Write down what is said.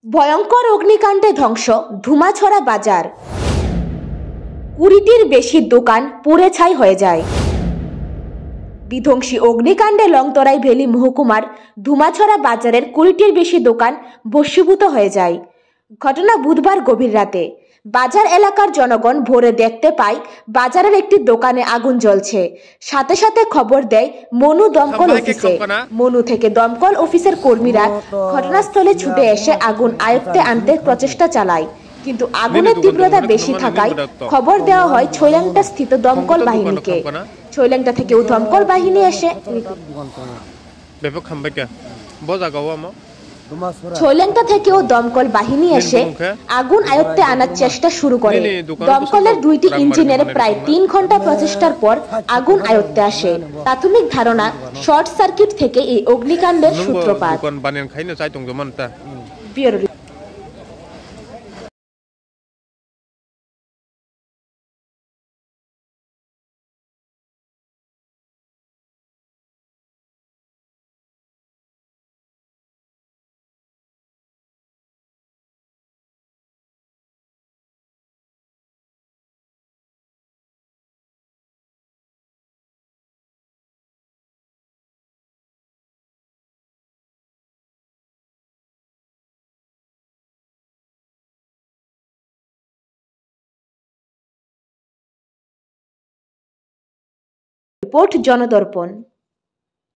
ভয়ঙ্কর অগ্নিকাণ্ডে ধ্বংস ধুমাছড়া বাজার। 20টির বেশি দোকান পুড়ে ছাই হয়ে যায়। বিধ্বংসী অগ্নিকাণ্ডে লংতরাই ভ্যালি মহকুমার ধুমাছড়া বাজারের 20টির বেশি দোকান ভস্মীভূত হয়ে যায়। ঘটনা বুধবার গভীর রাতে। বাজার এলাকার জনগণ ভোরে দেখতে পায় বাজারের একটি দোকানে আগুন জ্বলছে। সাথে সাথে খবর দেয় মনু দমকল অফিসে। মনু থেকে দমকল অফিসের কর্মীরা ঘটনাস্থলে ছুটে এসে আগুন আয়ত্তে আনতে প্রচেষ্টা চালায়, কিন্তু আগুনের তীব্রতা বেশি থাকায় খবর দেওয়া হয় ছৈলাংটা স্থিত দমকল বাহিনীকে। ছৈলাংটা থেকেও দমকল বাহিনী এসে ছৈলাংটা থেকেও দমকল বাহিনী এসে আগুন আয়ত্তে আনার চেষ্টা শুরু করে। দমকলের 2টি ইঞ্জিনের প্রায় 3 ঘন্টা প্রচেষ্টার পর আগুন আয়ত্তে আসে। প্রাথমিক ধারণা শর্ট সার্কিট থেকে এই অগ্নিকাণ্ডের সূত্রপাত। রিপোর্ট জনদর্পণ।